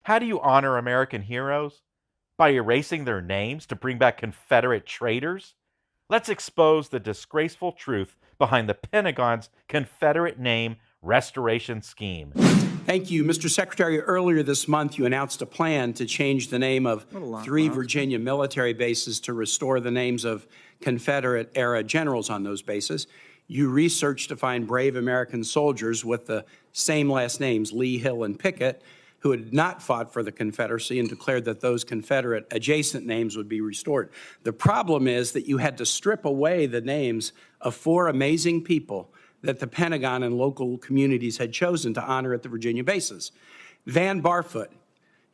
How do you honor American heroes? By erasing their names to bring back Confederate traitors? Let's expose the disgraceful truth behind the Pentagon's Confederate name restoration scheme. Thank you. Mr. Secretary, earlier this month, you announced a plan to change the name of 3 Virginia military bases to restore the names of Confederate-era generals on those bases. You researched to find brave American soldiers with the same last names, Lee, Hill, and Pickett, who had not fought for the Confederacy and declared that those Confederate adjacent names would be restored. The problem is that you had to strip away the names of 4 amazing people that the Pentagon and local communities had chosen to honor at the Virginia bases. Van Barfoot,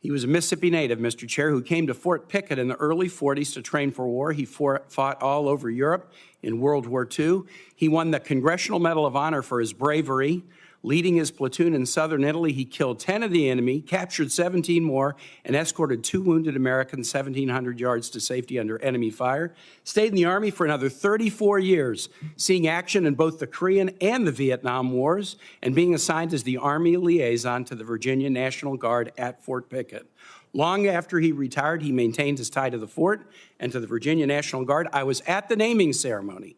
he was a Mississippi native, Mr. Chair, who came to Fort Pickett in the early 40s to train for war. He fought all over Europe in World War II. He won the Congressional Medal of Honor for his bravery. Leading his platoon in southern Italy, he killed 10 of the enemy, captured 17 more, and escorted 2 wounded Americans 1,700 yards to safety under enemy fire. Stayed in the Army for another 34 years, seeing action in both the Korean and the Vietnam Wars, and being assigned as the Army liaison to the Virginia National Guard at Fort Pickett. Long after he retired, he maintained his tie to the fort and to the Virginia National Guard. I was at the naming ceremony,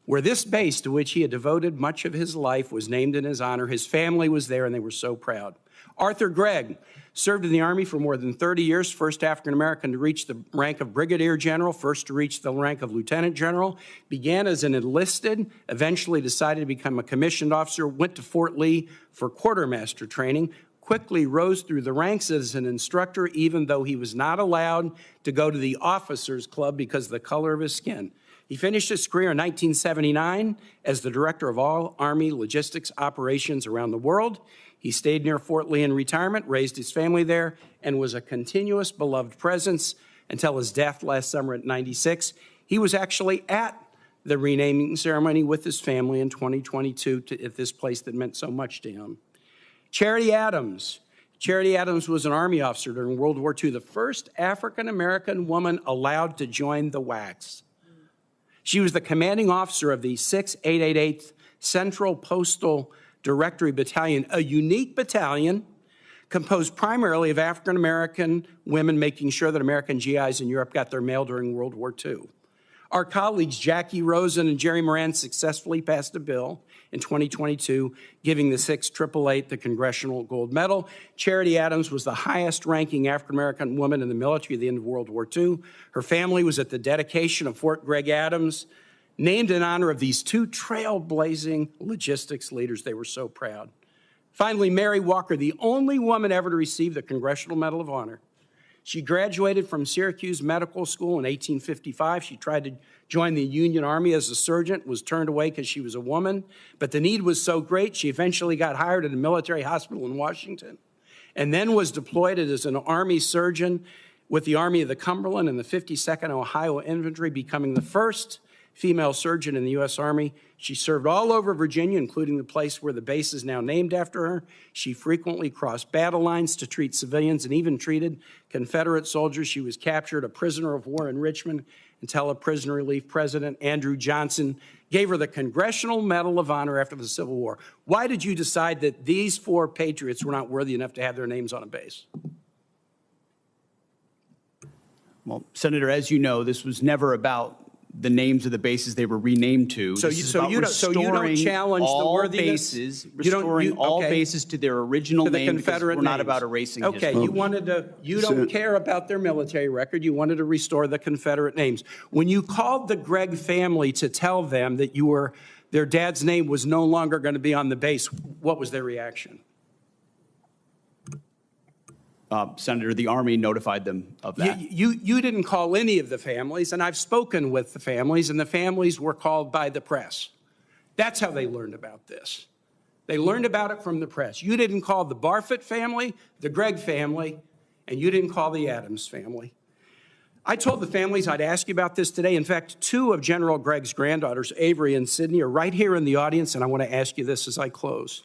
where this base, to which he had devoted much of his life, was named in his honor. His family was there, and they were so proud. Arthur Gregg served in the Army for more than 30 years, first African-American to reach the rank of brigadier general, first to reach the rank of lieutenant general, began as an enlisted, eventually decided to become a commissioned officer, went to Fort Lee for quartermaster training, quickly rose through the ranks as an instructor, even though he was not allowed to go to the officers' club because of the color of his skin. He finished his career in 1979 as the director of all Army logistics operations around the world. He stayed near Fort Lee in retirement, raised his family there, and was a continuous beloved presence until his death last summer at 96. He was actually at the renaming ceremony with his family in 2022 at this place that meant so much to him. Charity Adams. Charity Adams was an Army officer during World War II, the first African-American woman allowed to join the WACs. She was the commanding officer of the 6888th Central Postal Directory Battalion, a unique battalion composed primarily of African-American women making sure that American GIs in Europe got their mail during World War II. Our colleagues Jackie Rosen and Jerry Moran successfully passed a bill in 2022 giving the 6888 the Congressional Gold Medal. Charity Adams was the highest-ranking African-American woman in the military at the end of World War II. Her family was at the dedication of Fort Gregg Adams, named in honor of these 2 trailblazing logistics leaders. They were so proud. Finally, Mary Walker, the only woman ever to receive the Congressional Medal of Honor. She graduated from Syracuse Medical School in 1855. She tried to join the Union Army as a surgeon, was turned away because she was a woman. But the need was so great, she eventually got hired at a military hospital in Washington and then was deployed as an Army surgeon with the Army of the Cumberland and the 52nd Ohio Infantry, becoming the first female surgeon in the U.S. Army. She served all over Virginia, including the place where the base is now named after her. She frequently crossed battle lines to treat civilians and even treated Confederate soldiers. She was captured a prisoner of war in Richmond until a prisoner relief president, Andrew Johnson, gave her the Congressional Medal of Honor after the Civil War. Why did you decide that these 4 patriots were not worthy enough to have their names on a base? Well, Senator, as you know, this was never about the names of the bases they were renamed to. So you don't challenge the worthiness? Restoring all bases to their original name, because we're not about erasing history. Okay, you don't care about their military record. You wanted to restore the Confederate names. When you called the Gregg family to tell them that their dad's name was no longer going to be on the base, what was their reaction? Senator, the Army notified them of that. You didn't call any of the families, and I've spoken with the families, and the families were called by the press. That's how they learned about this. They learned about it from the press. You didn't call the Barfoot family, the Gregg family, and you didn't call the Adams family. I told the families I'd ask you about this today. In fact, 2 of General Gregg's granddaughters, Avery and Sydney, are right here in the audience, and I want to ask you this as I close.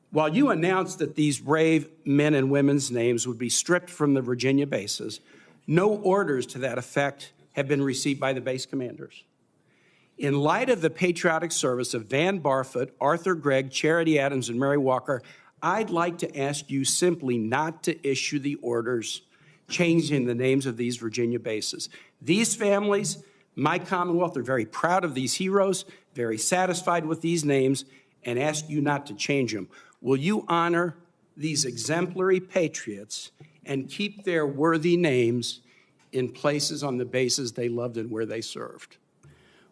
While you announced that these brave men and women's names would be stripped from the Virginia bases, no orders to that effect have been received by the base commanders. In light of the patriotic service of Van Barfoot, Arthur Gregg, Charity Adams, and Mary Walker, I'd like to ask you simply not to issue the orders changing the names of these Virginia bases. These families, my Commonwealth, are very proud of these heroes, very satisfied with these names, and ask you not to change them. Will you honor these exemplary patriots and keep their worthy names in places on the bases they loved and where they served?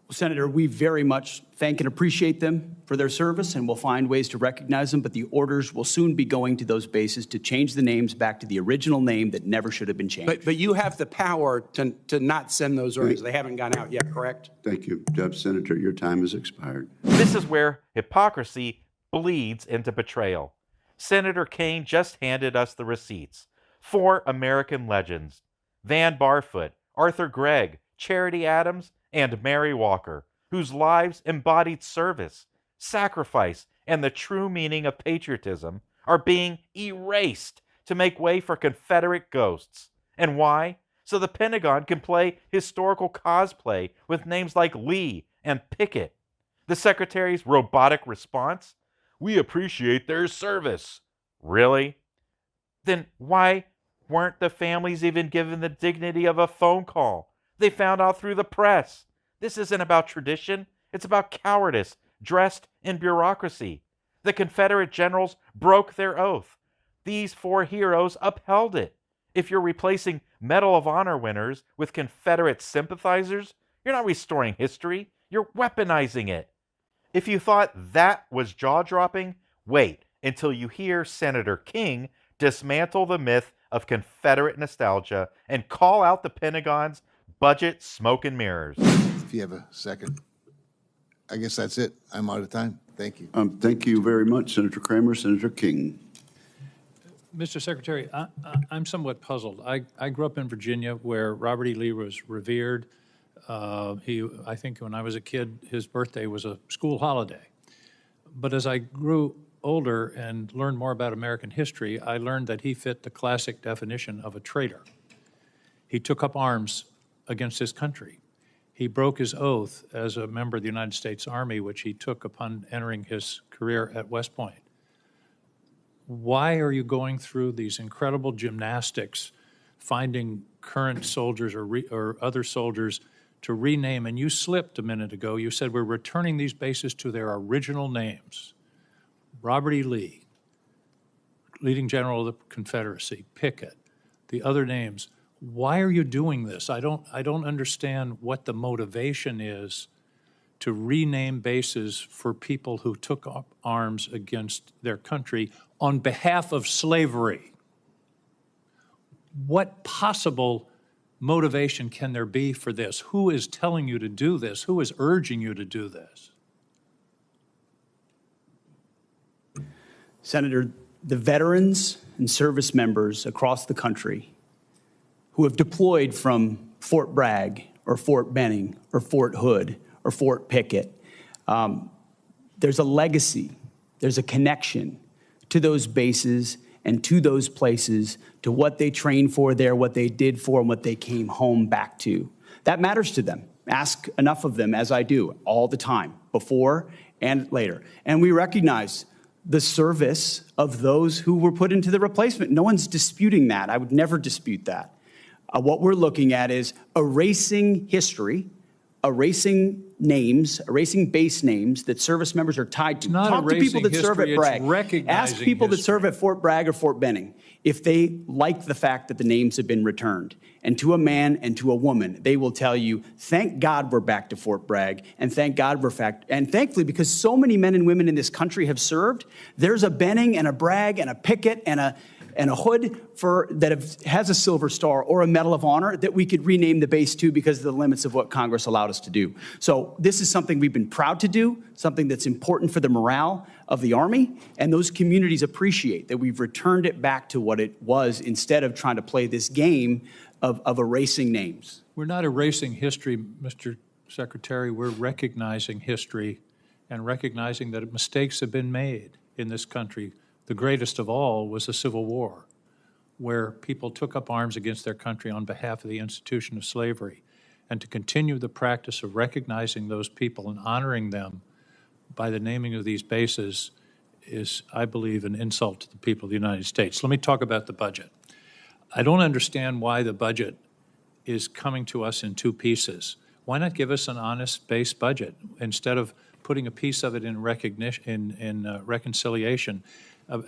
Well, Senator, we very much thank and appreciate them for their service, and we'll find ways to recognize them, but the orders will soon be going to those bases to change the names back to the original name that never should have been changed. But you have the power to not send those orders. They haven't gone out yet, correct? Thank you. Senator, your time has expired. This is where hypocrisy bleeds into betrayal. Senator Kaine just handed us the receipts. 4 American legends: Van Barfoot, Arthur Gregg, Charity Adams, and Mary Walker, whose lives embodied service, sacrifice, and the true meaning of patriotism, are being erased to make way for Confederate ghosts. And why? So the Pentagon can play historical cosplay with names like Lee and Pickett. The Secretary's robotic response? We appreciate their service. Really? Then why weren't the families even given the dignity of a phone call? They found out through the press. This isn't about tradition. It's about cowardice dressed in bureaucracy. The Confederate generals broke their oath. These 4 heroes upheld it. If you're replacing Medal of Honor winners with Confederate sympathizers, you're not restoring history. You're weaponizing it. If you thought that was jaw-dropping, wait until you hear Senator King dismantle the myth of Confederate nostalgia and call out the Pentagon's budget smoke and mirrors. If you have a second. I guess that's it. I'm out of time. Thank you. Thank you very much, Senator Kramer. Senator King. Mr. Secretary, I'm somewhat puzzled. I grew up in Virginia where Robert E. Lee was revered. I think when I was a kid, his birthday was a school holiday. But as I grew older and learned more about American history, I learned that he fit the classic definition of a traitor. He took up arms against his country. He broke his oath as a member of the United States Army, which he took upon entering his career at West Point. Why are you going through these incredible gymnastics, finding current soldiers or other soldiers to rename? And you slipped a minute ago. You said we're returning these bases to their original names. Robert E. Lee, leading general of the Confederacy, Pickett, the other names. Why are you doing this? I don't understand what the motivation is to rename bases for people who took up arms against their country on behalf of slavery. What possible motivation can there be for this? Who is telling you to do this? Who is urging you to do this? Senator, the veterans and service members across the country who have deployed from Fort Bragg or Fort Benning or Fort Hood or Fort Pickett, there's a legacy, there's a connection to those bases and to those places, to what they trained for there, what they did for, and what they came home back to. That matters to them. Ask enough of them, as I do, all the time, before and later. And we recognize the service of those who were put into the replacement. No one's disputing that. I would never dispute that. What we're looking at is erasing history, erasing names, erasing base names that service members are tied to. Talk to people that serve at Bragg. Ask people that serve at Fort Bragg or Fort Benning if they like the fact that the names have been returned. And to a man and to a woman, they will tell you, thank God we're back to Fort Bragg, and thank God we're back. And thankfully, because so many men and women in this country have served, there's a Benning and a Bragg and a Pickett and a Hood has a Silver Star or a Medal of Honor that we could rename the base to because of the limits of what Congress allowed us to do. So this is something we've been proud to do, something that's important for the morale of the Army, and those communities appreciate that we've returned it back to what it was instead of trying to play this game of erasing names. We're not erasing history, Mr. Secretary. We're recognizing history and recognizing that mistakes have been made in this country. The greatest of all was the Civil War, where people took up arms against their country on behalf of the institution of slavery. And to continue the practice of recognizing those people and honoring them by the naming of these bases is, I believe, an insult to the people of the United States. Let me talk about the budget. I don't understand why the budget is coming to us in two pieces. Why not give us an honest base budget instead of putting a piece of it in reconciliation?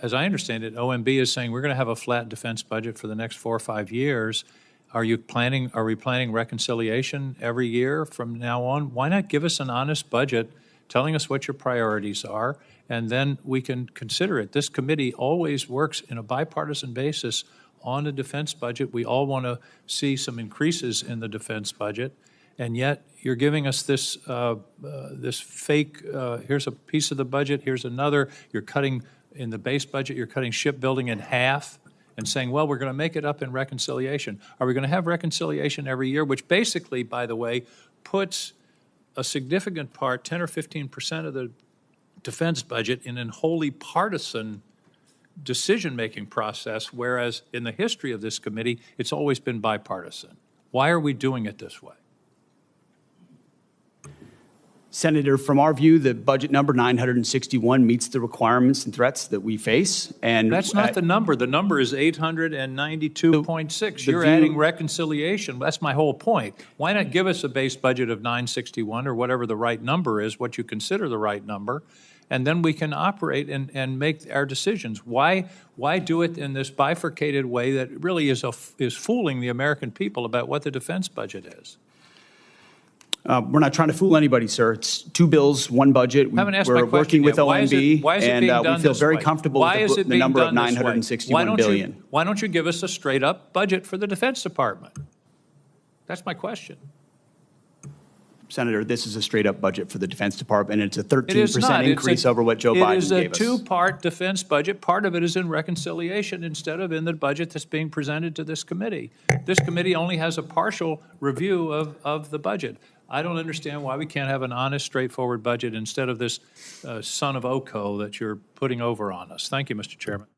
As I understand it, OMB is saying we're going to have a flat defense budget for the next 4 or 5 years. Are we planning reconciliation every year from now on? Why not give us an honest budget telling us what your priorities are, and then we can consider it. This committee always works in a bipartisan basis on a defense budget. We all want to see some increases in the defense budget, and yet you're giving us this this fake, here's a piece of the budget, here's another. You're cutting, in the base budget, you're cutting shipbuilding in half and saying, well, we're going to make it up in reconciliation. Are we going to have reconciliation every year, which basically, by the way, puts a significant part, 10 or 15% of the defense budget, in an wholly partisan decision-making process, whereas in the history of this committee, it's always been bipartisan. Why are we doing it this way? Senator, from our view, the budget number 961 meets the requirements and threats that we face. And that's not the number. The number is 892.6. You're adding reconciliation. That's my whole point. Why not give us a base budget of 961 or whatever the right number is, what you consider the right number, and then we can operate and make our decisions. Why do it in this bifurcated way that really is fooling the American people about what the defense budget is? We're not trying to fool anybody, sir. It's two bills, one budget. We're working with OMB, and we feel very comfortable with the number of $961 billion. Why don't you give us a straight-up budget for the Defense Department? That's my question. Senator, this is a straight-up budget for the Defense Department, and it's a 13% increase over what Joe Biden gave us. It is a two-part defense budget. Part of it is in reconciliation instead of in the budget that's being presented to this committee. This committee only has a partial review of the budget. I don't understand why we can't have an honest, straightforward budget instead of this son of Oko that you're putting over on us. Thank you, Mr. Chairman.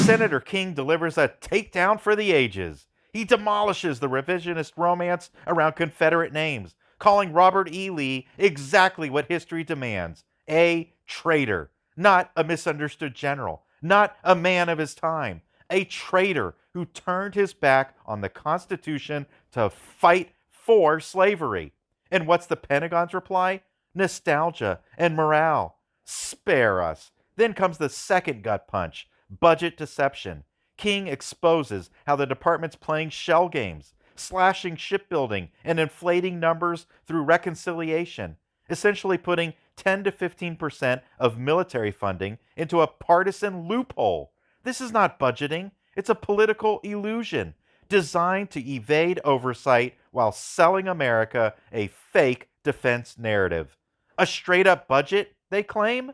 Senator King delivers a takedown for the ages. He demolishes the revisionist romance around Confederate names, calling Robert E. Lee exactly what history demands, a traitor, not a misunderstood general, not a man of his time, a traitor who turned his back on the Constitution to fight for slavery. And what's the Pentagon's reply? Nostalgia and morale. Spare us. Then comes the second gut punch, budget deception. King exposes how the department's playing shell games, slashing shipbuilding and inflating numbers through reconciliation, essentially putting 10 to 15% of military funding into a partisan loophole. This is not budgeting. It's a political illusion designed to evade oversight while selling America a fake defense narrative. A straight-up budget, they claim?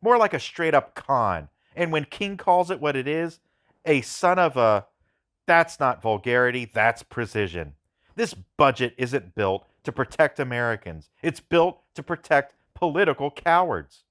More like a straight-up con. And when King calls it what it is, a son of a... That's not vulgarity, that's precision. This budget isn't built to protect Americans. It's built to protect political cowards.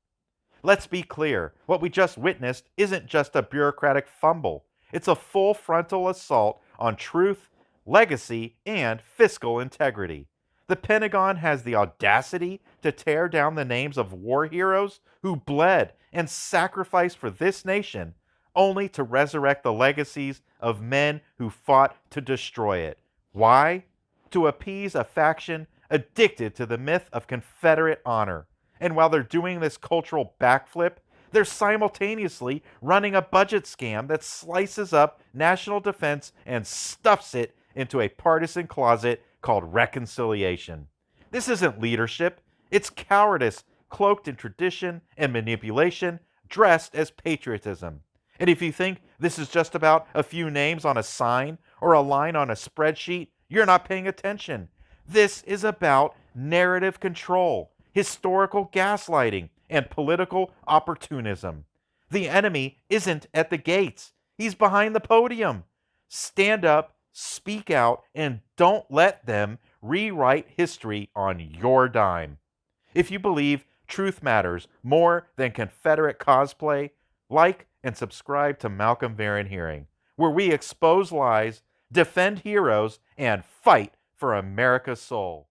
Let's be clear, what we just witnessed isn't just a bureaucratic fumble. It's a full frontal assault on truth, legacy, and fiscal integrity. The Pentagon has the audacity to tear down the names of war heroes who bled and sacrificed for this nation, only to resurrect the legacies of men who fought to destroy it. Why? To appease a faction addicted to the myth of Confederate honor. And while they're doing this cultural backflip, they're simultaneously running a budget scam that slices up national defense and stuffs it into a partisan closet called reconciliation. This isn't leadership. It's cowardice cloaked in tradition and manipulation, dressed as patriotism. And if you think this is just about a few names on a sign or a line on a spreadsheet, you're not paying attention. This is about narrative control, historical gaslighting, and political opportunism. The enemy isn't at the gates. He's behind the podium. Stand up, speak out, and don't let them rewrite history on your dime. If you believe truth matters more than Confederate cosplay, like and subscribe to Malcolm Varon Hearing, where we expose lies, defend heroes, and fight for America's soul.